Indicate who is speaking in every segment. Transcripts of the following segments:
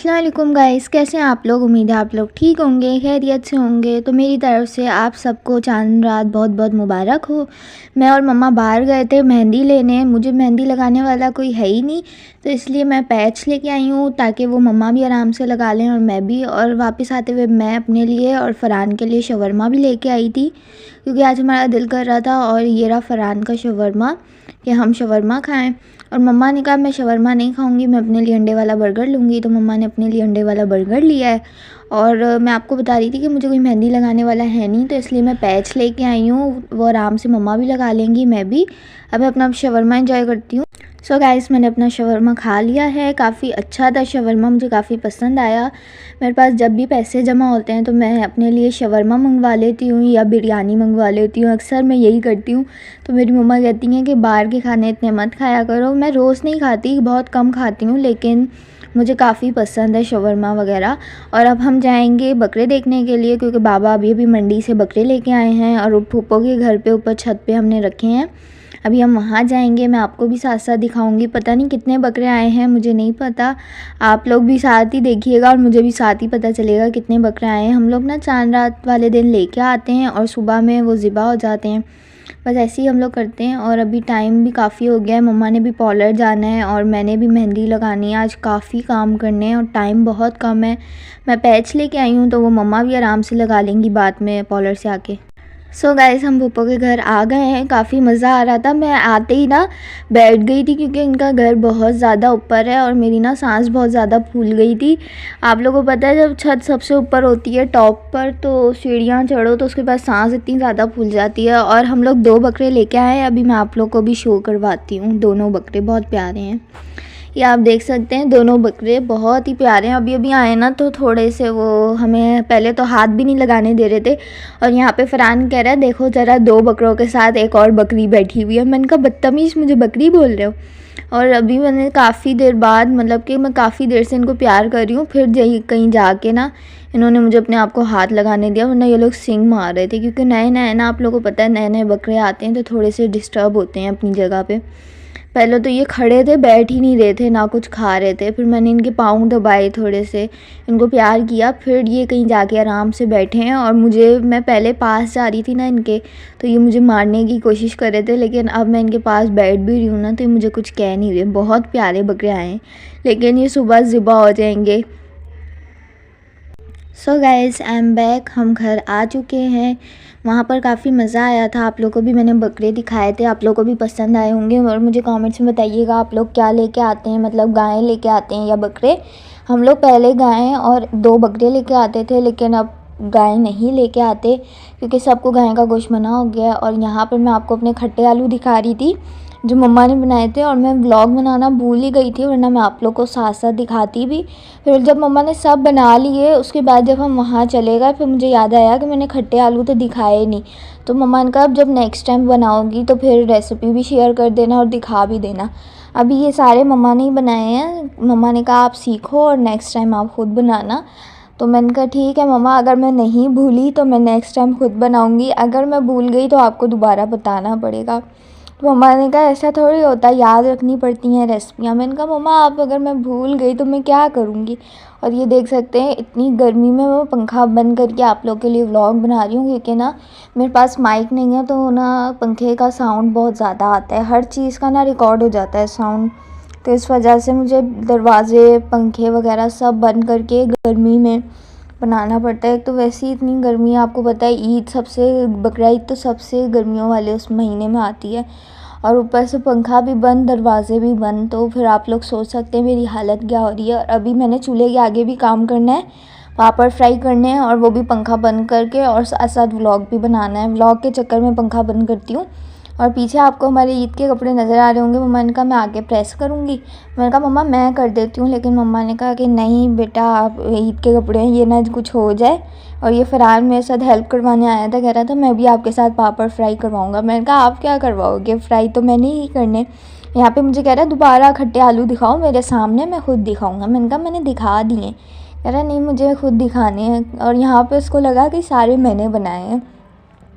Speaker 1: अस्सलाम वालेकुम गाइस, कैसे हैं आप लोग। उम्मीद है आप लोग ठीक होंगे, खैरियत से होंगे। तो मेरी तरफ से आप सबको चांद रात बहुत बहुत मुबारक हो। मैं और मम्मा बाहर गए थे मेहंदी लेने। मुझे मेहंदी लगाने वाला कोई है ही नहीं, तो इसलिए मैं पैच लेके आई हूँ ताकि वो मम्मा भी आराम से लगा लें और मैं भी। और वापस आते हुए मैं अपने लिए और फ़रहान के लिए शवरमा भी लेके आई थी, क्योंकि आज हमारा दिल कर रहा था। और ये रहा फ़रहान का शवरमा कि हम शवरमा खाएँ। और मम्मा ने कहा मैं शवरमा नहीं खाऊंगी, मैं अपने लिए अंडे वाला बर्गर लूँगी। तो मम्मा ने अपने लिए अंडे वाला बर्गर लिया है। और मैं आपको बता रही थी कि मुझे कोई मेहंदी लगाने वाला है नहीं, तो इसलिए मैं पैच लेके आई हूँ। वो आराम से मम्मा भी लगा लेंगी, मैं भी। अब मैं अपना शवरमा एंजॉय करती हूँ। सो गाइस, मैंने अपना शवरमा खा लिया है। काफ़ी अच्छा था शवरमा, मुझे काफ़ी पसंद आया। मेरे पास जब भी पैसे जमा होते हैं तो मैं अपने लिए शवरमा मंगवा लेती हूँ या बिरयानी मंगवा लेती हूँ। अक्सर मैं यही करती हूँ। तो मेरी मम्मा कहती हैं कि बाहर के खाने इतने मत खाया करो। मैं रोज़ नहीं खाती, बहुत कम खाती हूँ, लेकिन मुझे काफ़ी पसंद है शवरमा वगैरह। और अब हम जाएंगे बकरे देखने के लिए, क्योंकि बाबा अभी अभी मंडी से बकरे लेके आए हैं और फूफो के घर पे ऊपर छत पे हमने रखे हैं। अभी हम वहाँ जाएंगे, मैं आपको भी साथ साथ दिखाऊंगी। पता नहीं कितने बकरे आए हैं, मुझे नहीं पता। आप लोग भी साथ ही देखिएगा और मुझे भी साथ ही पता चलेगा कितने बकरे आए हैं। हम लोग ना चांद रात वाले दिन लेके आते हैं और सुबह में वो ज़िबा हो जाते हैं। बस ऐसे ही हम लोग करते हैं। और अभी टाइम भी काफ़ी हो गया है, मम्मा ने भी पार्लर जाना है और मैंने भी मेहंदी लगानी है। आज काफ़ी काम करने हैं और टाइम बहुत कम है। मैं पैच लेके आई हूँ तो वो मम्मा भी आराम से लगा लेंगी बाद में पार्लर से आके। सो गाइस, हम फूफो के घर आ गए हैं। काफ़ी मज़ा आ रहा था। मैं आते ही ना बैठ गई थी, क्योंकि इनका घर बहुत ज़्यादा ऊपर है और मेरी ना सांस बहुत ज़्यादा फूल गई थी। आप लोगों को पता है, जब छत सबसे ऊपर होती है टॉप पर, तो सीढ़ियाँ चढ़ो तो उसके बाद सांस इतनी ज़्यादा फूल जाती है। और हम लोग 2 बकरे लेके आए हैं। अभी मैं आप लोग को भी शो करवाती हूँ। दोनों बकरे बहुत प्यारे हैं, ये आप देख सकते हैं। दोनों बकरे बहुत ही प्यारे हैं। अभी अभी आए ना, तो थोड़े से वो हमें पहले तो हाथ भी नहीं लगाने दे रहे थे। और यहाँ पे फरहान कह रहा है देखो ज़रा, 2 बकरों के साथ एक और बकरी बैठी हुई है। मैंने कहा बदतमीज़, मुझे बकरी बोल रहे हो। और अभी मैंने काफ़ी देर बाद, मतलब कि मैं काफ़ी देर से इनको प्यार कर रही हूँ, फिर कहीं जाके ना इन्होंने मुझे अपने आप को हाथ लगाने दिया, वरना ये लोग सिंग मार रहे थे। क्योंकि नए नए ना, आप लोगों को पता है, नए नए बकरे आते हैं तो थोड़े से डिस्टर्ब होते हैं अपनी जगह पे। पहले तो ये खड़े थे, बैठ ही नहीं रहे थे, ना कुछ खा रहे थे। फिर मैंने इनके पाँव दबाए, थोड़े से इनको प्यार किया, फिर ये कहीं जाके आराम से बैठे हैं। और मैं पहले पास जा रही थी ना इनके, तो ये मुझे मारने की कोशिश कर रहे थे, लेकिन अब मैं इनके पास बैठ भी रही हूँ ना, तो ये मुझे कुछ कह नहीं रहे। बहुत प्यारे बकरे आए हैं, लेकिन ये सुबह ज़िबा हो जाएंगे। So guys, I am back. हम घर आ चुके हैं। वहाँ पर काफ़ी मज़ा आया था। आप लोगों को भी मैंने बकरे दिखाए थे, आप लोगों को भी पसंद आए होंगे। और मुझे कमेंट्स में बताइएगा आप लोग क्या लेके आते हैं, मतलब गायें लेके आते हैं या बकरे। हम लोग पहले गायें और 2 बकरे लेके आते थे, लेकिन अब गाय नहीं लेके आते, क्योंकि सबको गाय का गोश्त मना हो गया है। और यहाँ पर मैं आपको अपने खट्टे आलू दिखा रही थी जो मम्मा ने बनाए थे, और मैं व्लॉग बनाना भूल ही गई थी, वरना मैं आप लोग को साथ साथ दिखाती भी। फिर जब मम्मा ने सब बना लिए, उसके बाद जब हम वहाँ चले गए, फिर मुझे याद आया कि मैंने खट्टे आलू तो दिखाए नहीं। तो मम्मा ने कहा अब जब नेक्स्ट टाइम बनाओगी तो फिर रेसिपी भी शेयर कर देना और दिखा भी देना। अभी ये सारे मम्मा ने ही बनाए हैं। मम्मा ने कहा आप सीखो और नेक्स्ट टाइम आप ख़ुद बनाना। तो मैंने कहा ठीक है मम्मा, अगर मैं नहीं भूली तो मैं नेक्स्ट टाइम ख़ुद बनाऊँगी, अगर मैं भूल गई तो आपको दोबारा बताना पड़ेगा। तो मम्मा ने कहा ऐसा थोड़ी होता, याद रखनी पड़ती हैं रेसिपियाँ। मैंने कहा मम्मा आप, अगर मैं भूल गई तो मैं क्या करूँगी। और ये देख सकते हैं, इतनी गर्मी में मैं पंखा बंद करके आप लोग के लिए व्लॉग बना रही हूँ, क्योंकि ना मेरे पास माइक नहीं है, तो ना पंखे का साउंड बहुत ज़्यादा आता है, हर चीज़ का ना रिकॉर्ड हो जाता है साउंड। तो इस वजह से मुझे दरवाजे, पंखे वगैरह सब बंद करके गर्मी में बनाना पड़ता है। एक तो वैसे ही इतनी गर्मी है, आपको पता है ईद सबसे, बकरा ईद तो सबसे गर्मियों वाले उस महीने में आती है, और ऊपर से पंखा भी बंद, दरवाजे भी बंद। तो फिर आप लोग सोच सकते हैं मेरी हालत क्या हो रही है। और अभी मैंने चूल्हे के आगे भी काम करना है, पापड़ फ्राई करने हैं, और वो भी पंखा बंद करके, और साथ साथ व्लॉग भी बनाना है। व्लॉग के चक्कर में पंखा बंद करती हूँ। और पीछे आपको हमारे ईद के कपड़े नज़र आ रहे होंगे। मम्मा ने कहा मैं आगे प्रेस करूँगी, मैंने कहा मम्मा मैं कर देती हूँ, लेकिन मम्मा ने कहा कि नहीं बेटा, आप ईद के कपड़े हैं, ये ना कुछ हो जाए। और ये फरहान मेरे साथ हेल्प करवाने आया था, कह रहा था मैं भी आपके साथ पापड़ फ्राई करवाऊँगा। मैंने कहा आप क्या करवाओगे, फ्राई तो मैंने ही करने। यहाँ पे मुझे कह रहा है दोबारा खट्टे आलू दिखाओ मेरे सामने, मैं खुद दिखाऊँगा। मैंने कहा मैंने दिखा दिए। कह रहा नहीं मुझे खुद दिखाने हैं। और यहाँ पर उसको लगा कि सारे मैंने बनाए हैं।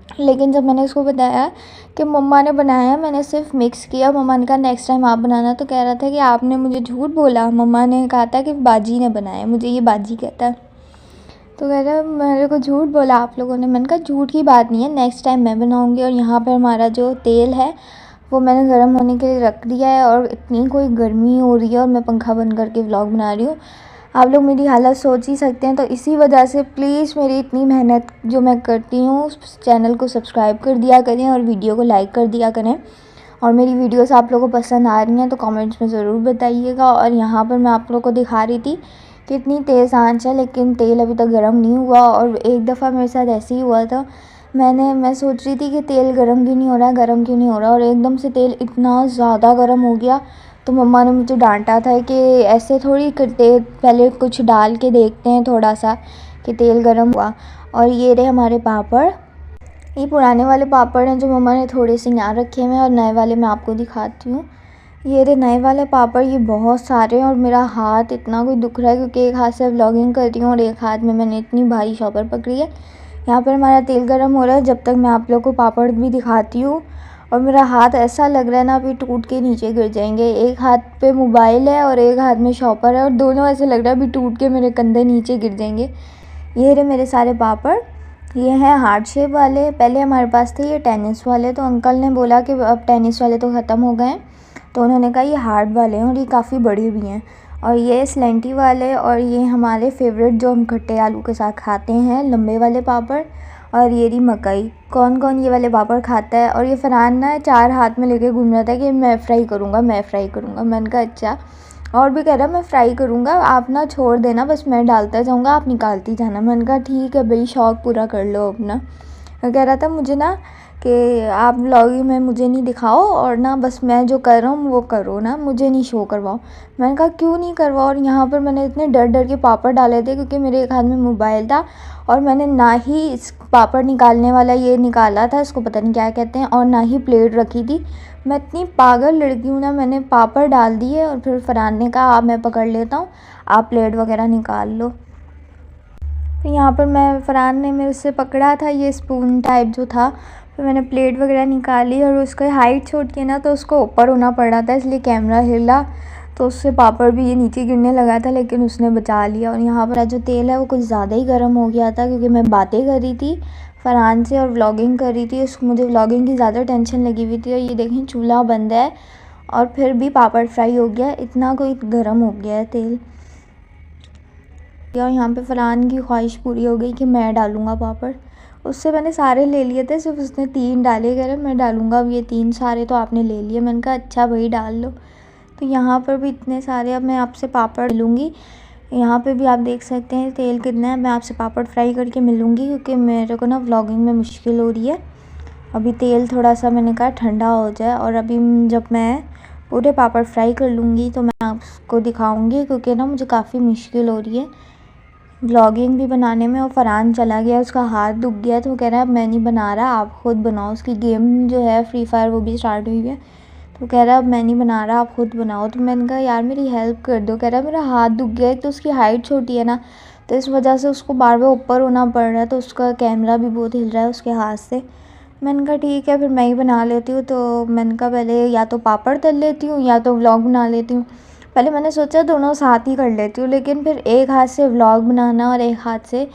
Speaker 1: लेकिन जब मैंने उसको बताया कि मम्मा ने बनाया, मैंने सिर्फ मिक्स किया, मम्मा ने कहा नेक्स्ट टाइम आप बनाना, तो कह रहा था कि आपने मुझे झूठ बोला, मम्मा ने कहा था कि बाजी ने बनाया, मुझे ये बाजी कहता है। तो कह रहा मेरे को झूठ बोला आप लोगों ने। मैंने कहा झूठ की बात नहीं है, नेक्स्ट टाइम मैं बनाऊँगी। और यहाँ पर हमारा जो तेल है वो मैंने गर्म होने के लिए रख दिया है, और इतनी कोई गर्मी हो रही है और मैं पंखा बंद करके व्लॉग बना रही हूँ। आप लोग मेरी हालत सोच ही सकते हैं। तो इसी वजह से प्लीज़ मेरी इतनी मेहनत जो मैं करती हूँ, उस चैनल को सब्सक्राइब कर दिया करें और वीडियो को लाइक कर दिया करें। और मेरी वीडियोस आप लोगों को पसंद आ रही हैं तो कमेंट्स में ज़रूर बताइएगा। और यहाँ पर मैं आप लोगों को दिखा रही थी कि इतनी तेज़ आंच है, लेकिन तेल अभी तक गर्म नहीं हुआ। और एक दफ़ा मेरे साथ ऐसे ही हुआ था, मैं सोच रही थी कि तेल गर्म क्यों नहीं हो रहा है, गर्म क्यों नहीं हो रहा, और एकदम से तेल इतना ज़्यादा गर्म हो गया। तो मम्मा ने मुझे डांटा था कि ऐसे थोड़ी करते, पहले कुछ डाल के देखते हैं थोड़ा सा कि तेल गर्म हुआ। और ये रहे हमारे पापड़, ये पुराने वाले पापड़ हैं जो मम्मा ने थोड़े से यहाँ रखे हुए हैं, और नए वाले मैं आपको दिखाती हूँ। ये रहे नए वाले पापड़, ये बहुत सारे हैं। और मेरा हाथ इतना कोई दुख रहा है क्योंकि एक हाथ से व्लॉगिंग कर रही हूँ और एक हाथ में मैंने इतनी भारी शॉपर पकड़ी है। यहाँ पर हमारा तेल गर्म हो रहा है, जब तक मैं आप लोग को पापड़ भी दिखाती हूँ। और मेरा हाथ ऐसा लग रहा है ना अभी टूट के नीचे गिर जाएंगे। एक हाथ पे मोबाइल है और एक हाथ में शॉपर है, और दोनों ऐसे लग रहा है अभी टूट के मेरे कंधे नीचे गिर जाएंगे। ये रहे मेरे सारे पापड़, ये हैं हार्ट शेप वाले। पहले हमारे पास थे ये टेनिस वाले, तो अंकल ने बोला कि अब टेनिस वाले तो ख़त्म हो गए हैं, तो उन्होंने कहा ये हार्ट वाले हैं और ये काफ़ी बड़े भी हैं। और ये स्लेंटी वाले, और ये हमारे फेवरेट जो हम खट्टे आलू के साथ खाते हैं, लंबे वाले पापड़। और ये रही मकई। कौन कौन ये वाले पापड़ खाता है। और ये फरहान ना 4 हाथ में लेके घूम रहा था कि मैं फ्राई करूँगा, मैं फ्राई करूँगा। मैंने कहा अच्छा। और भी कह रहा मैं फ्राई करूँगा, आप ना छोड़ देना, बस मैं डालता जाऊँगा, आप निकालती जाना। मैंने कहा ठीक है भाई, शौक़ पूरा कर लो अपना। कह रहा था मुझे ना कि आप व्लॉगिंग में मुझे नहीं दिखाओ, और ना बस मैं जो कर रहा हूँ वो करो ना, मुझे नहीं शो करवाओ। मैंने कहा क्यों नहीं करवाओ। और यहाँ पर मैंने इतने डर डर के पापड़ डाले थे क्योंकि मेरे एक हाथ में मोबाइल था, और मैंने ना ही इस पापड़ निकालने वाला ये निकाला था, इसको पता नहीं क्या कहते हैं, और ना ही प्लेट रखी थी। मैं इतनी पागल लड़की हूँ ना, मैंने पापड़ डाल दिए और फिर फरहान ने कहा आप मैं पकड़ लेता हूँ, आप प्लेट वगैरह निकाल लो। तो यहाँ पर फरहान ने मेरे से पकड़ा था ये स्पून टाइप जो था, फिर मैंने प्लेट वगैरह निकाली। और उसका हाइट छोटी है ना, तो उसको ऊपर होना पड़ रहा था, इसलिए कैमरा हिला तो उससे पापड़ भी ये नीचे गिरने लगा था, लेकिन उसने बचा लिया। और यहाँ पर जो तेल है वो कुछ ज़्यादा ही गर्म हो गया था क्योंकि मैं बातें कर रही थी फरहान से और व्लॉगिंग कर रही थी। उसको मुझे व्लॉगिंग की ज़्यादा टेंशन लगी हुई थी। और ये देखें चूल्हा बंद है और फिर भी पापड़ फ्राई हो गया, इतना कोई गर्म हो गया है तेल। और यहाँ पे फरहान की ख्वाहिश पूरी हो गई कि मैं डालूँगा पापड़। उससे मैंने सारे ले लिए थे, सिर्फ उसने 3 डाले, कह रहे मैं डालूँगा अब ये 3 सारे, तो आपने ले लिए। मैंने कहा अच्छा भाई डाल लो। तो यहाँ पर भी इतने सारे, अब मैं आपसे पापड़ लूँगी। यहाँ पे भी आप देख सकते हैं तेल कितना है। मैं आपसे पापड़ फ्राई करके मिलूँगी क्योंकि मेरे को ना व्लॉगिंग में मुश्किल हो रही है। अभी तेल थोड़ा सा मैंने कहा ठंडा हो जाए, और अभी जब मैं पूरे पापड़ फ्राई कर लूँगी तो मैं आपको दिखाऊँगी, क्योंकि ना मुझे काफ़ी मुश्किल हो रही है व्लॉगिंग भी बनाने में। और फरहान चला गया, उसका हाथ दुख गया, तो वो कह रहा है अब मैं नहीं बना रहा, आप ख़ुद बनाओ। उसकी गेम जो है फ्री फायर वो भी स्टार्ट हुई है, तो कह रहा है अब मैं नहीं बना रहा, आप ख़ुद बनाओ। तो मैंने कहा यार मेरी हेल्प कर दो। कह रहा है मेरा हाथ दुख गया, एक तो उसकी हाइट छोटी है ना, तो इस वजह से उसको बार बार ऊपर होना पड़ रहा है, तो उसका कैमरा भी बहुत हिल रहा है उसके हाथ से। मैंने कहा ठीक है फिर मैं ही बना लेती हूँ। तो मैंने कहा पहले या तो पापड़ तल लेती हूँ या तो व्लॉग बना लेती हूँ। पहले मैंने सोचा दोनों साथ ही कर लेती हूँ, लेकिन फिर एक हाथ से व्लॉग बनाना और एक हाथ से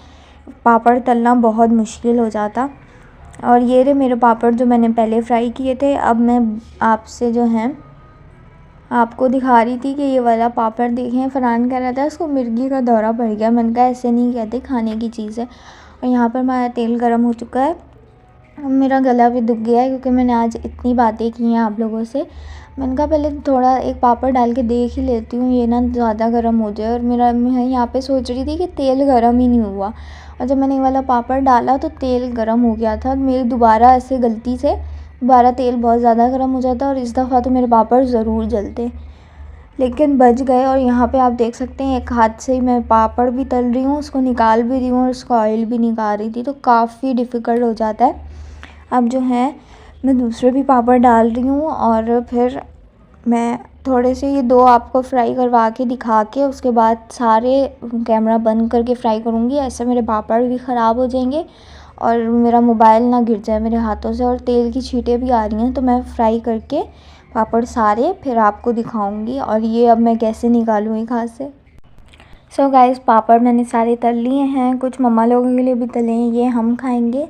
Speaker 1: पापड़ तलना बहुत मुश्किल हो जाता। और ये रहे मेरे पापड़ जो मैंने पहले फ्राई किए थे। अब मैं आपसे जो है आपको दिखा रही थी कि ये वाला पापड़ देखें। फरहान कह रहा था उसको मिर्गी का दौरा पड़ गया। मैंने कहा ऐसे नहीं कहते, खाने की चीज़ है। और यहाँ पर हमारा तेल गर्म हो चुका है। मेरा गला भी दुख गया है क्योंकि मैंने आज इतनी बातें की हैं आप लोगों से। मैंने कहा पहले थोड़ा एक पापड़ डाल के देख ही लेती हूँ, ये ना ज़्यादा गर्म हो जाए। और मैं यहाँ पे सोच रही थी कि तेल गर्म ही नहीं हुआ, और जब मैंने ये वाला पापड़ डाला तो तेल गर्म हो गया था। मेरी दोबारा ऐसे गलती से दोबारा तेल बहुत ज़्यादा गर्म हो जाता, और इस दफ़ा तो मेरे पापड़ ज़रूर जलते, लेकिन बच गए। और यहाँ पे आप देख सकते हैं एक हाथ से ही मैं पापड़ भी तल रही हूँ, उसको निकाल भी रही हूँ और उसका ऑयल भी निकाल रही थी, तो काफ़ी डिफ़िकल्ट हो जाता है। अब जो है मैं दूसरे भी पापड़ डाल रही हूँ, और फिर मैं थोड़े से ये 2 आपको फ्राई करवा के दिखा के उसके बाद सारे कैमरा बंद करके फ्राई करूँगी। ऐसे मेरे पापड़ भी ख़राब हो जाएंगे और मेरा मोबाइल ना गिर जाए मेरे हाथों से। और तेल की छींटें भी आ रही हैं, तो मैं फ्राई करके पापड़ सारे फिर आपको दिखाऊंगी। और ये अब मैं कैसे निकालूँ एक हाथ से। सो गाइस, पापड़ मैंने सारे तल लिए हैं, कुछ मम्मा लोगों के लिए भी तले हैं, ये हम खाएंगे।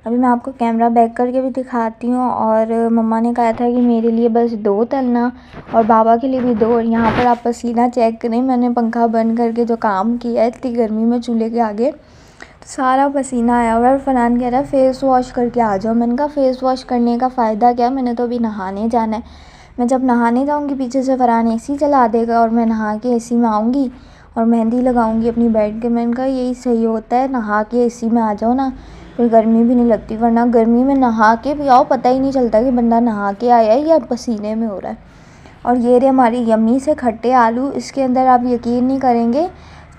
Speaker 1: अभी मैं आपको कैमरा बैक करके भी दिखाती हूँ। और मम्मा ने कहा था कि मेरे लिए बस 2 तलना और बाबा के लिए भी 2। और यहाँ पर आप पसीना चेक करें, मैंने पंखा बंद करके जो काम किया है इतनी गर्मी में चूल्हे के आगे, तो सारा पसीना आया हुआ है। और फरहान कह रहा है फ़ेस वॉश करके आ जाओ। मैंने कहा फ़ेस वॉश करने का फ़ायदा क्या, मैंने तो अभी नहाने जाना है। मैं जब नहाने जाऊँगी पीछे से फरहान एसी चला देगा और मैं नहा के एसी में आऊँगी और मेहंदी लगाऊंगी अपनी बेड के। मैंने कहा यही सही होता है, नहा के एसी में आ जाओ ना, फिर गर्मी भी नहीं लगती। वरना गर्मी में नहा के भी आओ, पता ही नहीं चलता कि बंदा नहा के आया है या पसीने में हो रहा है। और ये रहे हमारी यम्मी से खट्टे आलू। इसके अंदर आप यकीन नहीं करेंगे,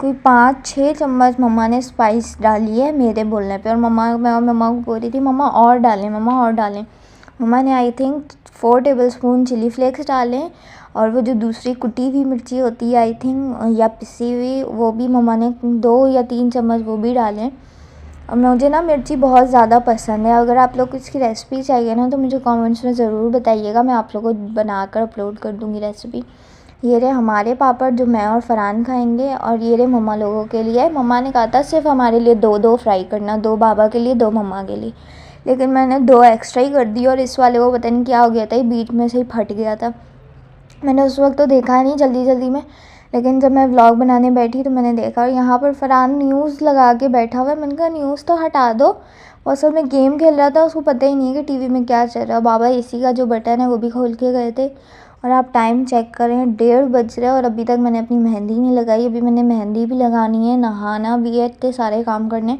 Speaker 1: कोई 5-6 चम्मच मम्मा ने स्पाइस डाली है मेरे बोलने पे। और मैं मम्मा को बोल रही थी मम्मा और डालें, मम्मा और डालें। मम्मा ने I think 4 tablespoon chilli flakes डालें। और वो जो दूसरी कुटी हुई मिर्ची होती है आई थिंक, या पिसी हुई, वो भी मम्मा ने 2 या 3 चम्मच वो भी डालें। और मुझे ना मिर्ची बहुत ज़्यादा पसंद है। अगर आप लोग को इसकी रेसिपी चाहिए ना तो मुझे कमेंट्स में ज़रूर बताइएगा, मैं आप लोगों को बनाकर अपलोड कर दूँगी रेसिपी। ये रहे हमारे पापड़ जो मैं और फरहान खाएंगे। और ये रहे मम्मा लोगों के लिए। मम्मा ने कहा था सिर्फ हमारे लिए 2-2 फ्राई करना, 2 बाबा के लिए 2 मम्मा के लिए, लेकिन मैंने 2 एक्स्ट्रा ही कर दी। और इस वाले को पता नहीं क्या हो गया था, ये बीच में से ही फट गया था। मैंने उस वक्त तो देखा नहीं जल्दी में, लेकिन जब मैं व्लॉग बनाने बैठी तो मैंने देखा। और यहाँ पर फरहान न्यूज़ लगा के बैठा हुआ है। मैंने कहा न्यूज़ तो हटा दो, वो असल में गेम खेल रहा था, उसको पता ही नहीं है कि टीवी में क्या चल रहा है। बाबा एसी का जो बटन है वो भी खोल के गए थे। और आप टाइम चेक करें, 1:30 बज रहे हैं और अभी तक मैंने अपनी मेहंदी नहीं लगाई। अभी मैंने मेहंदी भी लगानी है, नहाना भी है, इतने सारे काम करने।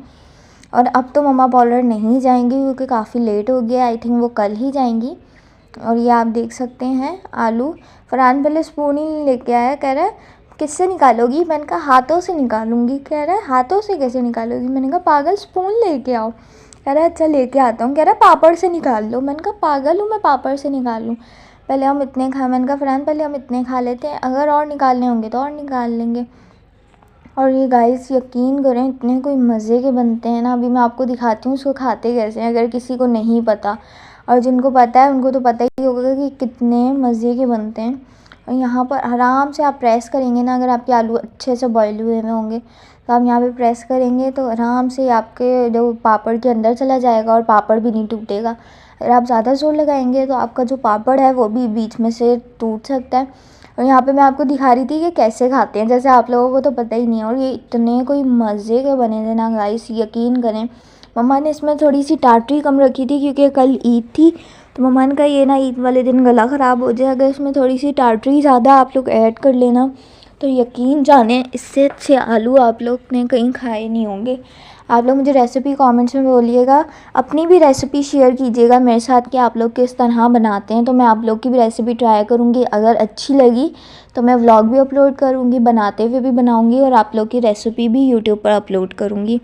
Speaker 1: और अब तो मम्मा पार्लर नहीं जाएंगी क्योंकि काफ़ी लेट हो गया, आई थिंक वो कल ही जाएंगी। और ये आप देख सकते हैं आलू। फरहान पहले स्पून ही लेके आया, कह रहा है किससे निकालोगी। मैंने कहा हाथों से निकालूंगी। कह रहा है हाथों से कैसे निकालोगी। मैंने कहा पागल स्पून लेके आओ। कह रहा है अच्छा लेके आता हूँ। कह रहा है पापड़ से निकाल लो। मैंने कहा पागल हूँ मैं पापड़ से निकाल लूँ, पहले हम इतने खा। मैंने कहा फरहान पहले हम इतने खा लेते हैं, अगर और निकालने होंगे तो और निकाल लेंगे। और ये गाइस यकीन करें इतने कोई मज़े के बनते हैं ना, अभी मैं आपको दिखाती हूँ उसको खाते कैसे हैं, अगर किसी को नहीं पता। और जिनको पता है उनको तो पता ही होगा कि कितने मज़े के बनते हैं। और यहाँ पर आराम से आप प्रेस करेंगे ना, अगर आपके आलू अच्छे से बॉयल हुए होंगे तो आप यहाँ पे प्रेस करेंगे तो आराम से आपके जो पापड़ के अंदर चला जाएगा और पापड़ भी नहीं टूटेगा। अगर आप ज़्यादा ज़ोर लगाएंगे तो आपका जो पापड़ है वो भी बीच में से टूट सकता है। और यहाँ पे मैं आपको दिखा रही थी कि कैसे खाते हैं, जैसे आप लोगों को तो पता ही नहीं है। और ये इतने कोई मज़े के बने थे ना गाइस, यकीन करें। मम्मा ने इसमें थोड़ी सी टाटरी कम रखी थी क्योंकि कल ईद थी, तो मम्मा ने कहा ये ना ईद वाले दिन गला ख़राब हो जाए, अगर इसमें थोड़ी सी टाटरी ज़्यादा आप लोग ऐड कर लेना तो यकीन जाने इससे अच्छे आलू आप लोग ने कहीं खाए नहीं होंगे। आप लोग मुझे रेसिपी कमेंट्स में बोलिएगा, अपनी भी रेसिपी शेयर कीजिएगा मेरे साथ कि आप लोग किस तरह बनाते हैं, तो मैं आप लोग की भी रेसिपी ट्राई करूँगी। अगर अच्छी लगी तो मैं व्लॉग भी अपलोड करूँगी, बनाते हुए भी बनाऊँगी और आप लोग की रेसिपी भी यूट्यूब पर अपलोड करूँगी।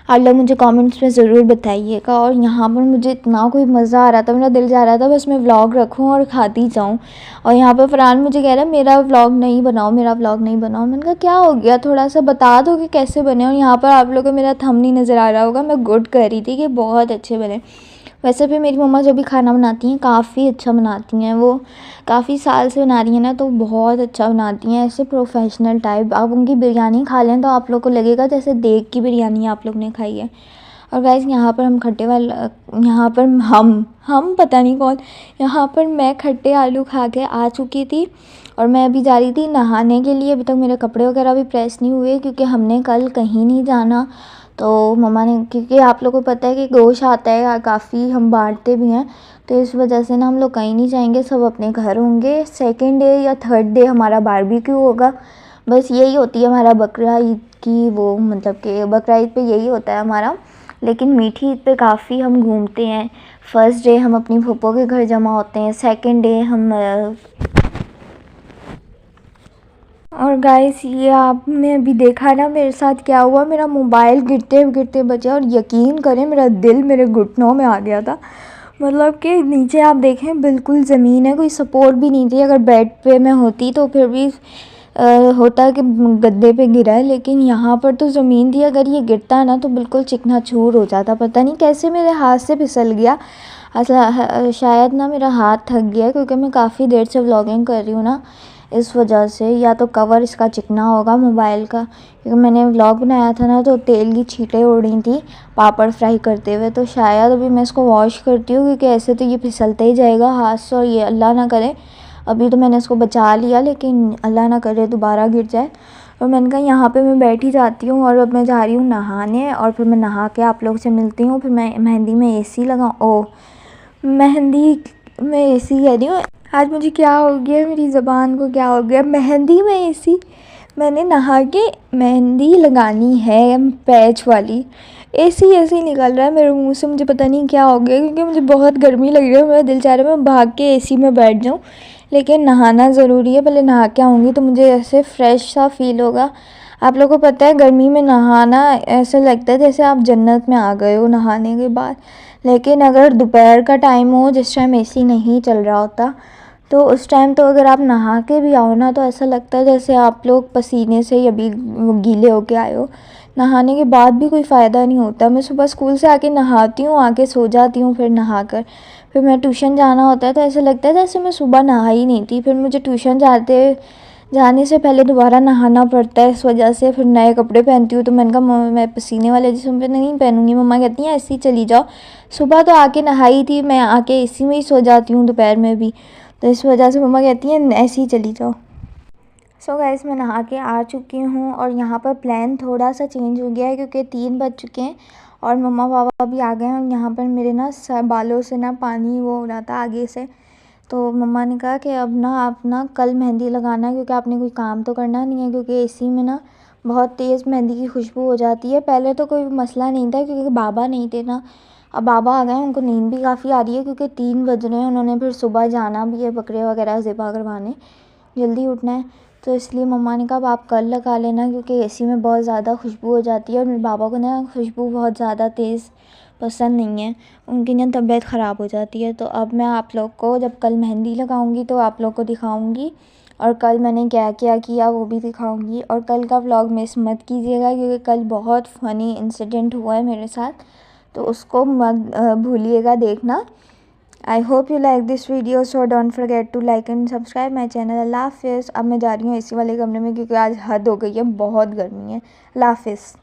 Speaker 1: आप लोग मुझे कमेंट्स में ज़रूर बताइएगा। और यहाँ पर मुझे इतना कोई मज़ा आ रहा था, मेरा दिल जा रहा था बस मैं व्लॉग रखूँ और खाती जाऊँ। और यहाँ पर फरहान मुझे कह रहा है मेरा व्लॉग नहीं बनाओ, मेरा व्लॉग नहीं बनाओ। मैंने कहा क्या हो गया, थोड़ा सा बता दो कि कैसे बने। और यहाँ पर आप लोगों को मेरा थंब नहीं नज़र आ रहा होगा, मैं गुड कह रही थी कि बहुत अच्छे बने। वैसे भी मेरी मम्मा जो भी खाना बनाती हैं काफ़ी अच्छा बनाती हैं, वो काफ़ी साल से बना रही हैं ना, तो बहुत अच्छा बनाती हैं, ऐसे प्रोफेशनल टाइप। आप उनकी बिरयानी खा लें तो आप लोग को लगेगा जैसे देग की बिरयानी आप लोग ने खाई है। और गाइस यहाँ पर हम खट्टे वाला, यहाँ पर हम पता नहीं कौन, यहाँ पर मैं खट्टे आलू खा के आ चुकी थी और मैं अभी जा रही थी नहाने के लिए। अभी तक मेरे कपड़े वगैरह भी प्रेस नहीं हुए क्योंकि हमने कल कहीं नहीं जाना। तो मम्मा ने, क्योंकि आप लोगों को पता है कि गोश्त आता है काफ़ी, हम बांटते भी हैं, तो इस वजह से ना हम लोग कहीं नहीं जाएंगे, सब अपने घर होंगे। 2nd डे या 3rd डे हमारा बारबेक्यू होगा। बस यही होती है हमारा बकरा ईद की वो, मतलब कि बकरा ईद पे यही होता है हमारा। लेकिन मीठी ईद पे काफ़ी हम घूमते हैं। 1st डे हम अपनी फूफो के घर जमा होते हैं, 2nd डे हम और गाइस ये आपने अभी देखा ना मेरे साथ क्या हुआ, मेरा मोबाइल गिरते गिरते बचा और यकीन करें मेरा दिल मेरे घुटनों में आ गया था। मतलब कि नीचे आप देखें बिल्कुल ज़मीन है, कोई सपोर्ट भी नहीं थी। अगर बेड पे मैं होती तो फिर भी होता है कि गद्दे पे गिरा है, लेकिन यहाँ पर तो ज़मीन थी, अगर ये गिरता ना तो बिल्कुल चिकनाचूर हो जाता। पता नहीं कैसे मेरे हाथ से फिसल गया। शायद ना मेरा हाथ थक गया, क्योंकि मैं काफ़ी देर से व्लॉगिंग कर रही हूँ ना, इस वजह से। या तो कवर इसका चिकना होगा मोबाइल का, क्योंकि मैंने व्लॉग बनाया था ना तो तेल की छींटें उड़ रही थी पापड़ फ्राई करते हुए। तो शायद अभी मैं इसको वॉश करती हूँ, क्योंकि ऐसे तो ये फिसलता ही जाएगा हाथ से, और ये अल्लाह ना करे, अभी तो मैंने इसको बचा लिया, लेकिन अल्लाह ना करे दोबारा गिर जाए। और मैंने कहा यहाँ पे मैं बैठी जाती हूँ, और अब मैं जा रही हूँ नहाने, और फिर मैं नहा के आप लोग से मिलती हूँ। फिर मैं मेहंदी में एसी लगाऊँ, मेहंदी में एसी कह रही हूँ, आज मुझे क्या हो गया, मेरी ज़बान को क्या हो गया, मेहंदी में एसी। मैंने नहा के मेहंदी लगानी है पैच वाली, एसी ऐसे ही निकल रहा है मेरे मुंह से, मुझे पता नहीं क्या हो गया, क्योंकि मुझे बहुत गर्मी लग रही है। मेरा दिल चाह रहा है मैं भाग के एसी में बैठ जाऊँ, लेकिन नहाना ज़रूरी है। पहले नहा के आऊँगी तो मुझे ऐसे फ़्रेश सा फील होगा। आप लोगों को पता है गर्मी में नहाना ऐसा लगता है जैसे आप जन्नत में आ गए हो नहाने के बाद। लेकिन अगर दोपहर का टाइम हो, जिस टाइम एसी नहीं चल रहा होता, तो उस टाइम तो अगर आप नहा के भी आओ ना तो ऐसा लगता है जैसे आप लोग पसीने से ही अभी गीले होके आए हो। नहाने के बाद भी कोई फ़ायदा नहीं होता। मैं सुबह स्कूल से आके नहाती हूँ, आके सो जाती हूँ, फिर नहाकर फिर मैं ट्यूशन जाना होता है, तो ऐसा लगता है जैसे मैं सुबह नहा ही नहीं थी। फिर मुझे ट्यूशन जाने से पहले दोबारा नहाना पड़ता है, इस वजह से फिर नए कपड़े पहनती हूँ। तो मैंने कहा मैं पसीने वाले जिसम पे नहीं पहनूँगी। मम्मा कहती हैं ऐसे ही चली जाओ, सुबह तो आके नहाई थी, मैं आके इसी में ही सो जाती हूँ दोपहर में भी, तो इस वजह से मम्मा कहती हैं ऐसे ही चली जाओ। सो गाइस, मैं नहा के आ चुकी हूँ, और यहाँ पर प्लान थोड़ा सा चेंज हो गया है, क्योंकि 3 बज चुके हैं और मम्मा पापा भी आ गए हैं। और यहाँ पर मेरे ना बालों से ना पानी वो हो रहा था आगे से, तो मम्मा ने कहा कि अब ना आप ना कल मेहंदी लगाना, क्योंकि आपने कोई काम तो करना नहीं है, क्योंकि एसी में ना बहुत तेज़ मेहंदी की खुशबू हो जाती है। पहले तो कोई मसला नहीं था, क्योंकि बाबा नहीं थे ना, अब बाबा आ गए हैं, उनको नींद भी काफ़ी आ रही है, क्योंकि 3 बज रहे हैं, उन्होंने फिर सुबह जाना भी है बकरे वगैरह ज़िबा करवाने, जल्दी उठना है। तो इसलिए मम्मा ने कहा अब आप कल लगा लेना, क्योंकि एसी में बहुत ज़्यादा खुशबू हो जाती है, और मेरे बाबा को ना खुशबू बहुत ज़्यादा तेज़ पसंद नहीं है, उनकी ना तबीयत ख़राब हो जाती है। तो अब मैं आप लोग को जब कल मेहंदी लगाऊंगी तो आप लोग को दिखाऊंगी, और कल मैंने क्या क्या किया वो भी दिखाऊंगी। और कल का व्लॉग मिस मत कीजिएगा, क्योंकि कल बहुत फ़नी इंसिडेंट हुआ है मेरे साथ, तो उसको मत भूलिएगा देखना। I hope you like this video, so don't forget to like and subscribe my channel. अल्लाह हाफिज़। अब मैं जा रही हूँ एसी वाले कमरे में, क्योंकि आज हद हो गई है, बहुत गर्मी है। अल्लाह हाफिज़।